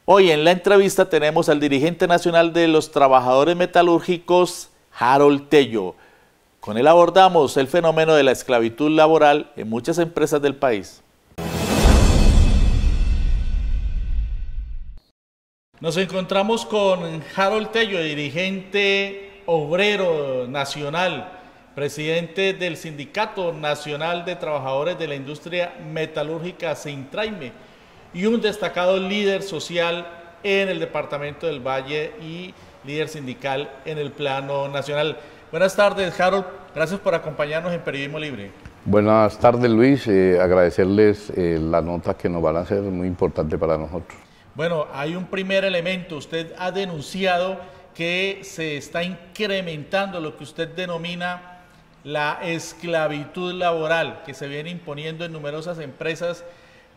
Hoy en la entrevista tenemos al dirigente nacional de los trabajadores metalúrgicos, Harold Tello. Con él abordamos el fenómeno de la esclavitud laboral en muchas empresas del país. Nos encontramos con Harold Tello, dirigente obrero nacional, presidente del Sindicato Nacional de Trabajadores de la Industria Metalúrgica, Sintraime, y un destacado líder social en el departamento del Valle y líder sindical en el plano nacional. Buenas tardes, Harold. Gracias por acompañarnos en Periodismo Libre. Buenas tardes, Luis. Agradecerles la nota que nos van a hacer, muy importante para nosotros. Bueno, hay un primer elemento. Usted ha denunciado que se está incrementando lo que usted denomina la esclavitud laboral, que se viene imponiendo en numerosas empresas,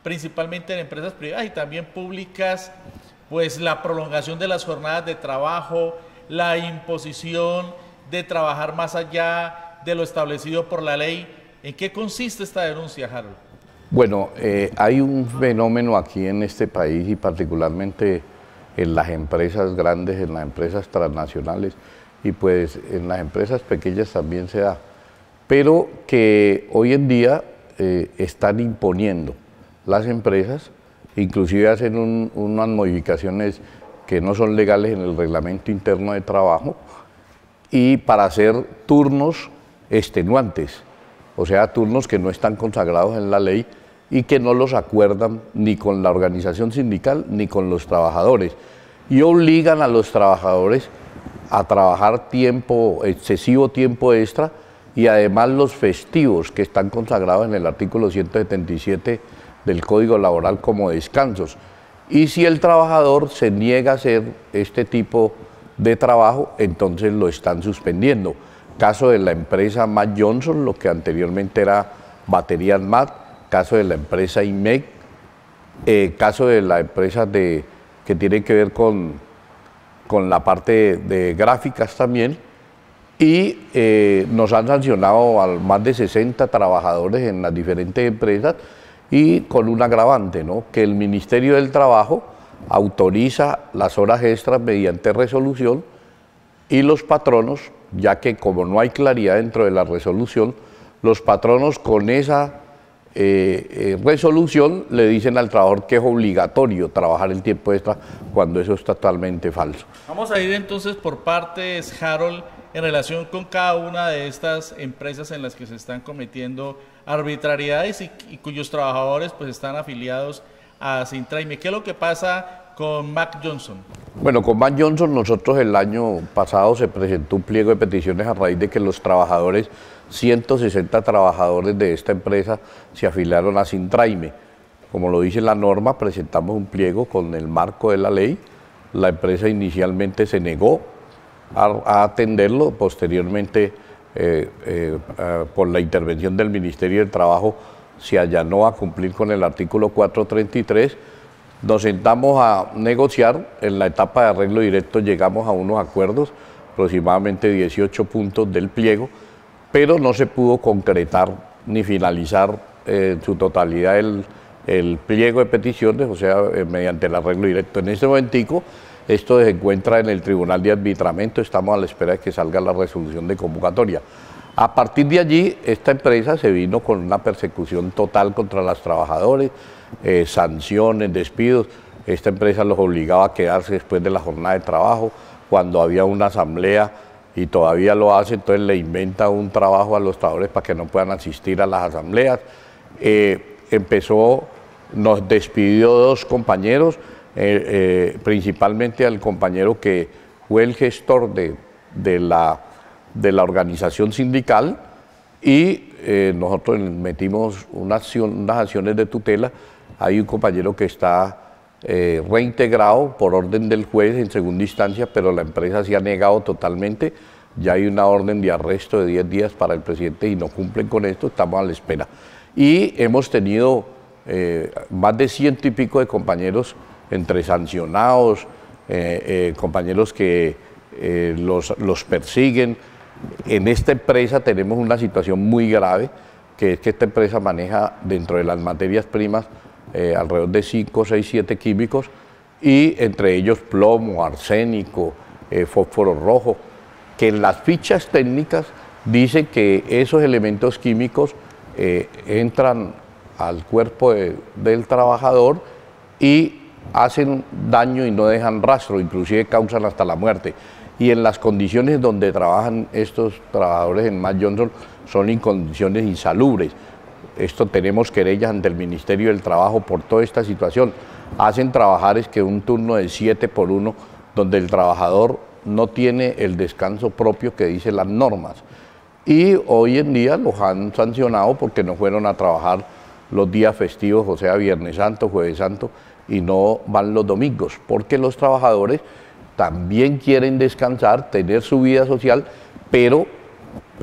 principalmente en empresas privadas y también públicas, pues la prolongación de las jornadas de trabajo, la imposición de trabajar más allá de lo establecido por la ley. ¿En qué consiste esta denuncia, Harold? Bueno, hay un fenómeno aquí en este país y particularmente en las empresas grandes, en las empresas transnacionales y pues en las empresas pequeñas también se da, pero que hoy en día están imponiendo las empresas, inclusive hacen unas modificaciones que no son legales en el reglamento interno de trabajo y para hacer turnos extenuantes, o sea, turnos que no están consagrados en la ley y que no los acuerdan ni con la organización sindical ni con los trabajadores y obligan a los trabajadores a trabajar excesivo tiempo extra y además los festivos que están consagrados en el artículo 177 del Código Laboral como descansos. Y si el trabajador se niega a hacer este tipo de trabajo, entonces lo están suspendiendo. Caso de la empresa Matt Johnson, lo que anteriormente era Baterías Matt, caso de la empresa IMEC, caso de la empresa que tiene que ver con la parte de gráficas también, y nos han sancionado a más de 60 trabajadores en las diferentes empresas y con un agravante, ¿no? Que el Ministerio del Trabajo autoriza las horas extras mediante resolución y los patronos, ya que como no hay claridad dentro de la resolución, los patronos con esa resolución le dicen al trabajador que es obligatorio trabajar el tiempo extra cuando eso es totalmente falso. Vamos a ir entonces por partes, Harold, en relación con cada una de estas empresas en las que se están cometiendo arbitrariedades y cuyos trabajadores pues están afiliados a Sintraime. ¿Qué es lo que pasa con Matt Johnson? Bueno, con Matt Johnson nosotros el año pasado se presentó un pliego de peticiones a raíz de que los trabajadores, 160 trabajadores de esta empresa se afiliaron a Sintraime. Como lo dice la norma, presentamos un pliego con el marco de la ley. La empresa inicialmente se negó a atenderlo, posteriormente por la intervención del Ministerio del Trabajo se allanó a cumplir con el artículo 433. Nos sentamos a negociar, en la etapa de arreglo directo llegamos a unos acuerdos, aproximadamente 18 puntos del pliego, pero no se pudo concretar ni finalizar en su totalidad el pliego de peticiones, o sea, mediante el arreglo directo. En este momentico, esto se encuentra en el Tribunal de Arbitramiento, estamos a la espera de que salga la resolución de convocatoria. A partir de allí, esta empresa se vino con una persecución total contra los trabajadores, sanciones, despidos. Esta empresa los obligaba a quedarse después de la jornada de trabajo, cuando había una asamblea, y todavía lo hace, entonces le inventa un trabajo a los trabajadores para que no puedan asistir a las asambleas. Nos despidió 2 compañeros, principalmente al compañero que fue el gestor de la organización sindical, y nosotros metimos unas acciones de tutela. Hay un compañero que está reintegrado por orden del juez en segunda instancia, pero la empresa se ha negado totalmente. Ya hay una orden de arresto de 10 días para el presidente y no cumplen con esto, estamos a la espera. Y hemos tenido más de 100 y pico de compañeros entre sancionados, compañeros que los persiguen. En esta empresa tenemos una situación muy grave, que es que esta empresa maneja dentro de las materias primas alrededor de 5, 6, 7 químicos y entre ellos plomo, arsénico, fósforo rojo, que en las fichas técnicas dice que esos elementos químicos entran al cuerpo del trabajador y hacen daño y no dejan rastro, inclusive causan hasta la muerte. Y en las condiciones donde trabajan estos trabajadores en Matt Johnson son en condiciones insalubres. Esto tenemos querellas ante el Ministerio del Trabajo por toda esta situación. Hacen trabajar es que un turno de 7x1, donde el trabajador no tiene el descanso propio que dicen las normas. Y hoy en día los han sancionado porque no fueron a trabajar los días festivos, o sea, Viernes Santo, Jueves Santo, y no van los domingos, porque los trabajadores también quieren descansar, tener su vida social, pero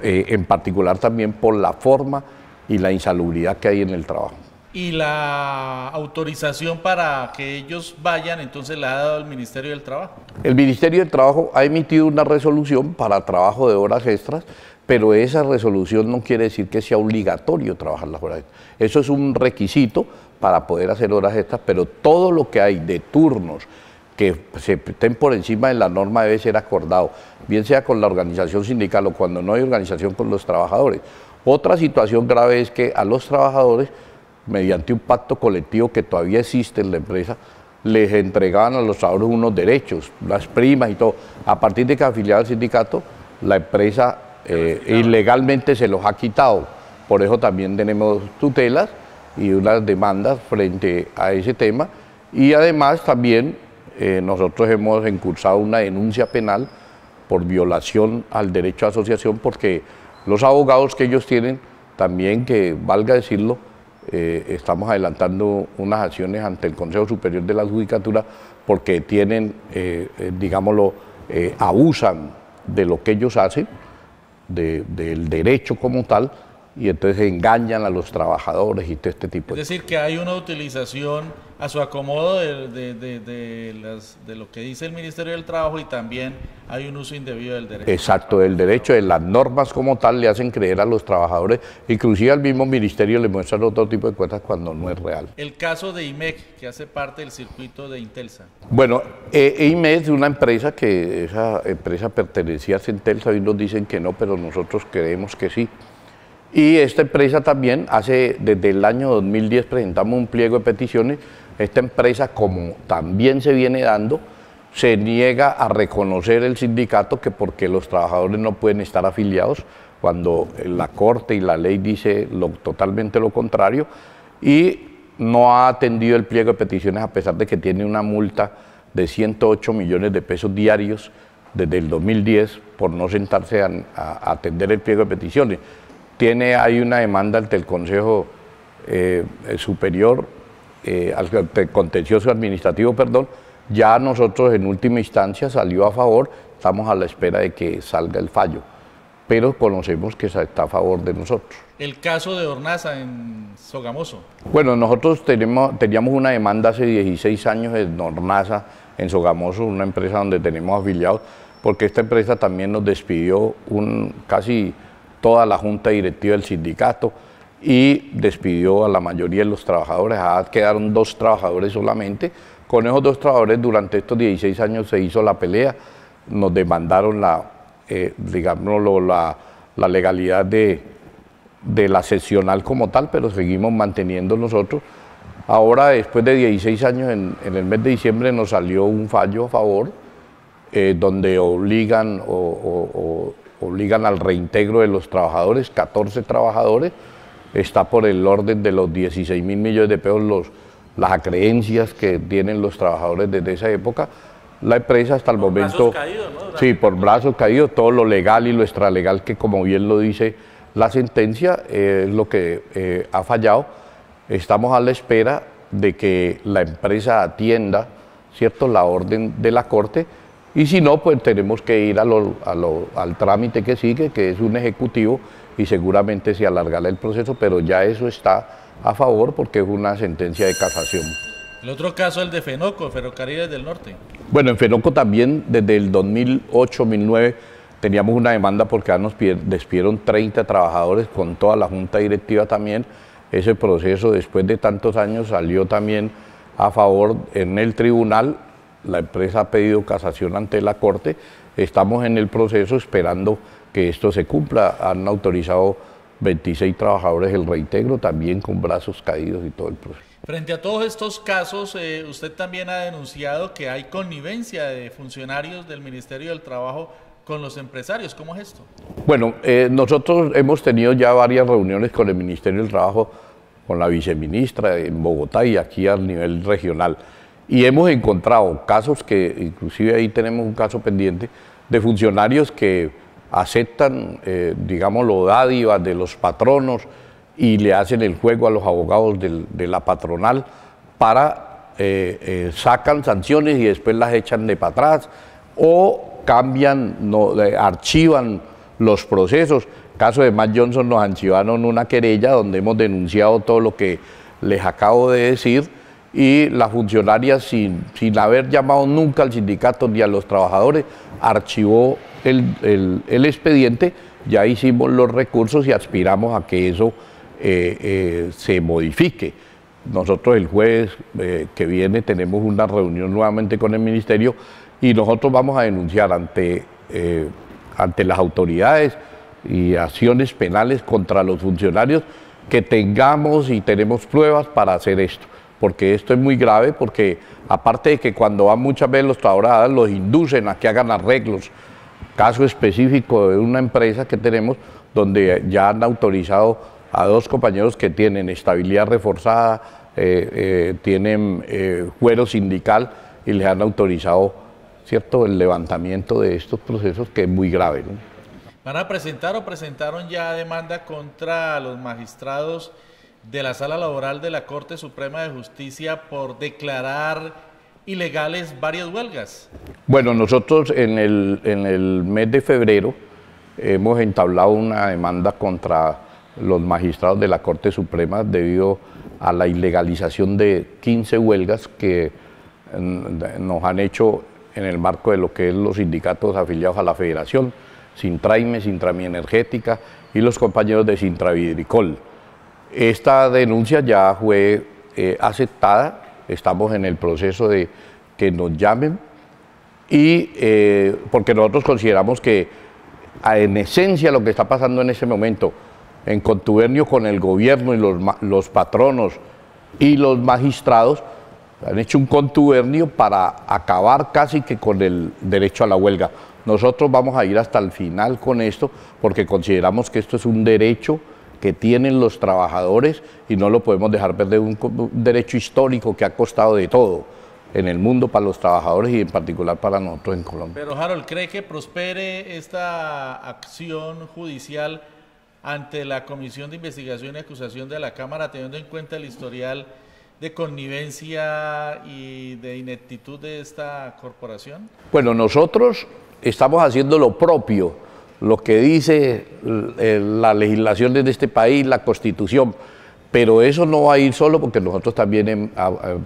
en particular también por la forma y la insalubridad que hay en el trabajo. Y la autorización para que ellos vayan, entonces la ha dado el Ministerio del Trabajo. El Ministerio del Trabajo ha emitido una resolución para trabajo de horas extras, pero esa resolución no quiere decir que sea obligatorio trabajar las horas extras. Eso es un requisito para poder hacer horas extras, pero todo lo que hay de turnos que se estén por encima de la norma debe ser acordado, bien sea con la organización sindical o cuando no hay organización con los trabajadores. Otra situación grave es que a los trabajadores, mediante un pacto colectivo que todavía existe en la empresa, les entregaban a los trabajadores unos derechos, las primas y todo. A partir de que afiliado al sindicato, la empresa ilegalmente se los ha quitado. Por eso también tenemos tutelas y unas demandas frente a ese tema. Y además también nosotros hemos incursado una denuncia penal por violación al derecho a asociación, porque los abogados que ellos tienen, también, que valga decirlo, estamos adelantando unas acciones ante el Consejo Superior de la Judicatura porque tienen, digámoslo, abusan de lo que ellos hacen, del derecho como tal, y entonces engañan a los trabajadores y todo este tipo de cosas. Es decir, que hay una utilización a su acomodo de lo que dice el Ministerio del Trabajo, y también hay un uso indebido del derecho. Exacto, del derecho, de las normas como tal le hacen creer a los trabajadores, inclusive al mismo ministerio le muestran otro tipo de cosas cuando no es real. El caso de IMEC, que hace parte del circuito de Intelsa. Bueno, IMEC es una empresa que esa empresa pertenecía a Centelsa, y nos dicen que no, pero nosotros creemos que sí. Y esta empresa también desde el año 2010 presentamos un pliego de peticiones. Esta empresa, como también se viene dando, se niega a reconocer el sindicato, que porque los trabajadores no pueden estar afiliados, cuando la Corte y la ley dice totalmente lo contrario, y no ha atendido el pliego de peticiones a pesar de que tiene una multa de 108 millones de pesos diarios desde el 2010 por no sentarse a atender el pliego de peticiones. Hay una demanda ante el Consejo Superior, al Contencioso Administrativo, perdón. Ya nosotros en última instancia salió a favor, estamos a la espera de que salga el fallo, pero conocemos que está a favor de nosotros. El caso de Hornaza en Sogamoso. Bueno, nosotros teníamos una demanda hace 16 años en Hornaza, en Sogamoso, una empresa donde tenemos afiliados, porque esta empresa también nos despidió casi toda la junta directiva del sindicato y despidió a la mayoría de los trabajadores. Quedaron 2 trabajadores solamente. Con esos 2 trabajadores durante estos 16 años se hizo la pelea, nos demandaron la legalidad de la seccional como tal, pero seguimos manteniendo nosotros. Ahora, después de 16 años, en el mes de diciembre nos salió un fallo a favor, donde obligan al reintegro de los trabajadores, 14 trabajadores, está por el orden de los 16.000 millones de pesos las acreencias que tienen los trabajadores desde esa época. La empresa hasta el momento... Brazos caídos, ¿no? Sí, por brazos caídos, todo lo legal y lo extralegal, que como bien lo dice la sentencia, es lo que ha fallado. Estamos a la espera de que la empresa atienda, ¿cierto?, la orden de la Corte, y si no, pues tenemos que ir al trámite que sigue, que es un ejecutivo, y seguramente se alargará el proceso, pero ya eso está a favor porque es una sentencia de casación. El otro caso es el de Fenoco, Ferrocarriles del Norte. Bueno, en Fenoco también, desde el 2008-2009, teníamos una demanda porque nos despidieron 30 trabajadores con toda la junta directiva también. Ese proceso, después de tantos años, salió también a favor en el tribunal la empresa ha pedido casación ante la Corte, estamos en el proceso esperando que esto se cumpla. Han autorizado 26 trabajadores el reintegro, también con brazos caídos y todo el proceso. Frente a todos estos casos, usted también ha denunciado que hay connivencia de funcionarios del Ministerio del Trabajo con los empresarios. ¿Cómo es esto? Bueno, nosotros hemos tenido ya varias reuniones con el Ministerio del Trabajo, con la viceministra en Bogotá y aquí a nivel regional. Y hemos encontrado casos que, inclusive ahí tenemos un caso pendiente, de funcionarios que aceptan, digámoslo, dádivas de los patronos y le hacen el juego a los abogados de la patronal para, sacan sanciones y después las echan de para atrás o cambian, archivan los procesos. Caso de Matt Johnson, nos archivaron una querella donde hemos denunciado todo lo que les acabo de decir y la funcionaria, sin haber llamado nunca al sindicato ni a los trabajadores, archivó el expediente. Ya hicimos los recursos y aspiramos a que eso se modifique. Nosotros el jueves que viene tenemos una reunión nuevamente con el ministerio y nosotros vamos a denunciar ante las autoridades y acciones penales contra los funcionarios que tengamos y tenemos pruebas para hacer esto, porque esto es muy grave, porque aparte de que cuando van muchas veces los trabajadores los inducen a que hagan arreglos, caso específico de una empresa que tenemos donde ya han autorizado a 2 compañeros que tienen estabilidad reforzada, tienen fuero sindical y les han autorizado, ¿cierto?, el levantamiento de estos procesos, que es muy grave, ¿no? ¿Van a presentar o presentaron ya demanda contra los magistrados de la Sala Laboral de la Corte Suprema de Justicia por declarar ilegales varias huelgas? Bueno, nosotros en el mes de febrero hemos entablado una demanda contra los magistrados de la Corte Suprema debido a la ilegalización de 15 huelgas que nos han hecho en el marco de lo que es los sindicatos afiliados a la Federación, Sintraime, Sintrami Energética y los compañeros de Sintravidricol. Esta denuncia ya fue aceptada, estamos en el proceso de que nos llamen y porque nosotros consideramos que en esencia lo que está pasando en este momento, en contubernio con el gobierno y los patronos y los magistrados, han hecho un contubernio para acabar casi que con el derecho a la huelga. Nosotros vamos a ir hasta el final con esto porque consideramos que esto es un derecho que tienen los trabajadores y no lo podemos dejar perder, un derecho histórico que ha costado de todo en el mundo para los trabajadores y en particular para nosotros en Colombia. Pero Harold, ¿cree que prospere esta acción judicial ante la Comisión de Investigación y Acusación de la Cámara, teniendo en cuenta el historial de connivencia y de ineptitud de esta corporación? Bueno, nosotros estamos haciendo lo propio, lo que dice la legislación de este país, la Constitución, pero eso no va a ir solo porque nosotros también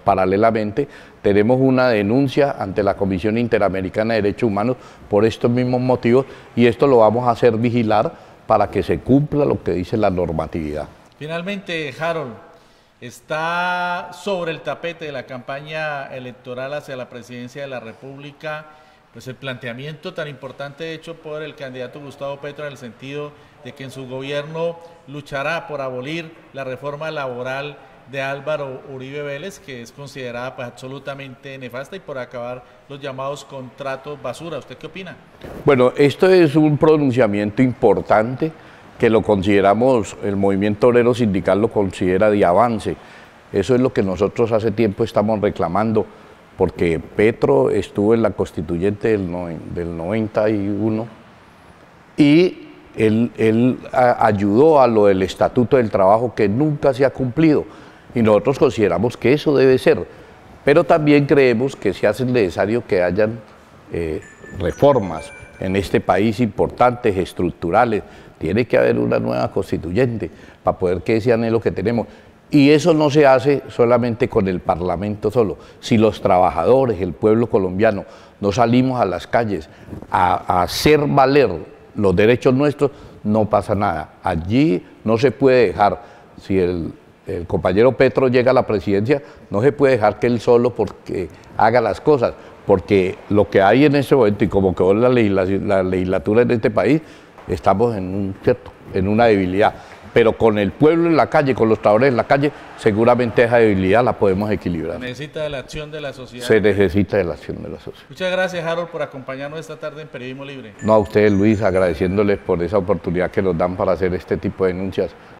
paralelamente tenemos una denuncia ante la Comisión Interamericana de Derechos Humanos por estos mismos motivos y esto lo vamos a hacer vigilar para que se cumpla lo que dice la normatividad. Finalmente, Harold, está sobre el tapete de la campaña electoral hacia la presidencia de la República pues el planteamiento tan importante hecho por el candidato Gustavo Petro en el sentido de que en su gobierno luchará por abolir la reforma laboral de Álvaro Uribe Vélez, que es considerada pues absolutamente nefasta, y por acabar los llamados contratos basura. ¿Usted qué opina? Bueno, esto es un pronunciamiento importante que lo consideramos, el movimiento obrero sindical lo considera de avance. Eso es lo que nosotros hace tiempo estamos reclamando, porque Petro estuvo en la constituyente del 91 y él ayudó a lo del Estatuto del Trabajo que nunca se ha cumplido y nosotros consideramos que eso debe ser, pero también creemos que se hace necesario que hayan reformas en este país importantes, estructurales. Tiene que haber una nueva constituyente para poder que ese anhelo que tenemos. Y eso no se hace solamente con el Parlamento solo. Si los trabajadores, el pueblo colombiano, no salimos a las calles a hacer valer los derechos nuestros, no pasa nada. Allí no se puede dejar, si el compañero Petro llega a la presidencia, no se puede dejar que él solo porque haga las cosas. porque lo que hay en ese momento y como quedó la legislatura en este país, estamos en una debilidad. Pero con el pueblo en la calle, con los trabajadores en la calle, seguramente esa debilidad la podemos equilibrar. Se necesita de la acción de la sociedad. Se necesita de la acción de la sociedad. Muchas gracias, Harold, por acompañarnos esta tarde en Periodismo Libre. No, a ustedes, Luis, agradeciéndoles por esa oportunidad que nos dan para hacer este tipo de denuncias.